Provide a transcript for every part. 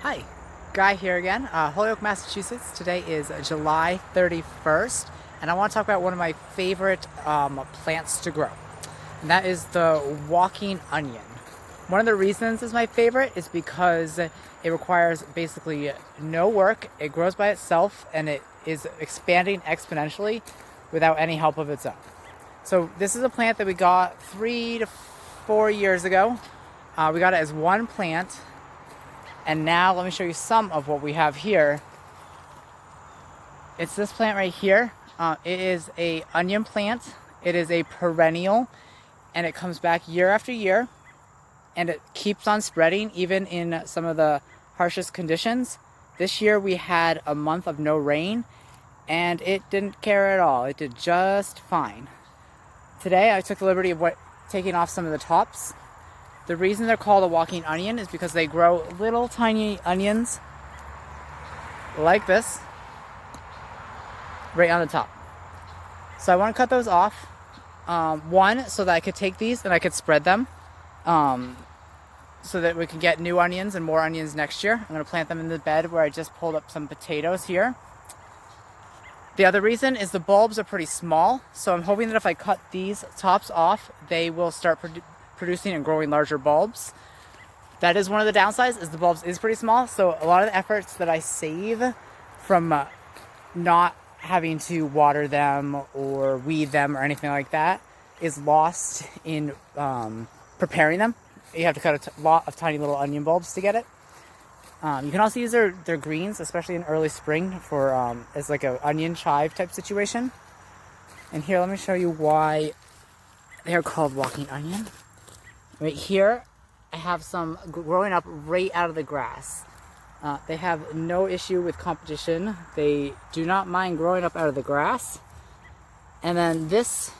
Hi, Guy here again, Holyoke, Massachusetts. Today is July 31st, and I want to talk about one of my favorite plants to grow, and that is the walking onion. One of the reasons it's my favorite is because it requires basically no work, it grows by itself, and it is expanding exponentially without any help of its own. So this is a plant that we got 3 to 4 years ago. We got it as one plant. And now let me show you some of what we have here. It's this plant right here. It is a onion plant. It is a perennial, and it comes back year after year, and it keeps on spreading even in some of the harshest conditions. This year we had a month of no rain, and it didn't care at all. It did just fine. Today I took the liberty of taking off some of the tops. The reason they're called a walking onion is because they grow little tiny onions like this right on the top. So I want to cut those off. One, so that I could take these and I could spread them so that we can get new onions and more onions next year. I'm going to plant them in the bed where I just pulled up some potatoes here. The other reason is the bulbs are pretty small, so I'm hoping that if I cut these tops off, they will start producing and growing larger bulbs. That is one of the downsides, is the bulbs is pretty small, so a lot of the efforts that I save from not having to water them or weed them or anything like that is lost in preparing them. You have to cut a lot of tiny little onion bulbs to get it. You can also use their greens, especially in early spring, for as like an onion chive type situation. And here, let me show you why they're called walking onion. Right here, I have some growing up right out of the grass. They have no issue with competition. They do not mind growing up out of the grass. And then this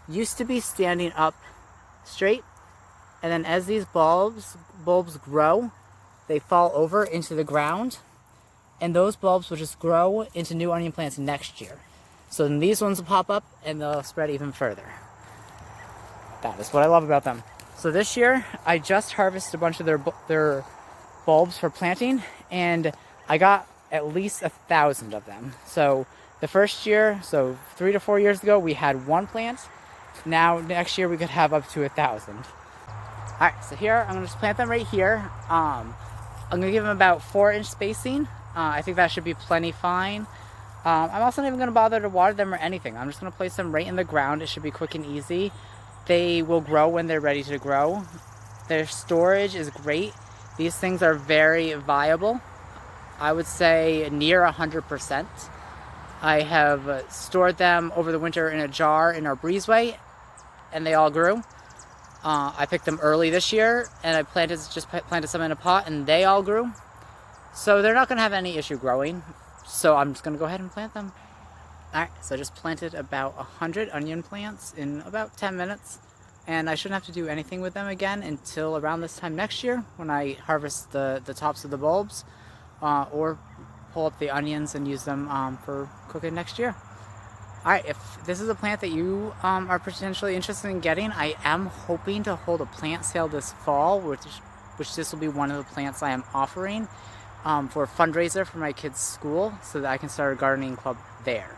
used to be standing up straight. And then as these bulbs grow, they fall over into the ground. And those bulbs will just grow into new onion plants next year. So then these ones will pop up and they'll spread even further. That is what I love about them. So this year, I just harvested a bunch of their bulbs for planting, and I got at least 1,000 of them. So the first year, so 3 to 4 years ago, we had one plant. Now next year we could have up to 1,000. All right, so here I'm gonna just plant them right here. I'm gonna give them about 4-inch spacing. I think that should be plenty fine. I'm also not even gonna bother to water them or anything. I'm just gonna place them right in the ground. It should be quick and easy. They will grow when they're ready to grow. Their storage is great. These things are very viable. I would say near 100%. I have stored them over the winter in a jar in our breezeway, and they all grew. I picked them early this year, and I planted some in a pot, and they all grew. So they're not gonna have any issue growing. So I'm just gonna go ahead and plant them. Alright, so I just planted about 100 onion plants in about 10 minutes, and I shouldn't have to do anything with them again until around this time next year when I harvest the tops of the bulbs or pull up the onions and use them for cooking next year. Alright, if this is a plant that you are potentially interested in getting, I am hoping to hold a plant sale this fall, which this will be one of the plants I am offering for a fundraiser for my kids' school so that I can start a gardening club there.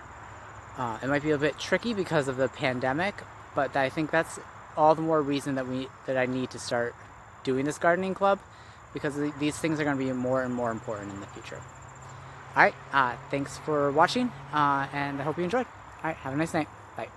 It might be a bit tricky because of the pandemic, but I think that's all the more reason that I need to start doing this gardening club, because these things are going to be more and more important in the future. Alright, thanks for watching, and I hope you enjoyed. Alright, have a nice night. Bye.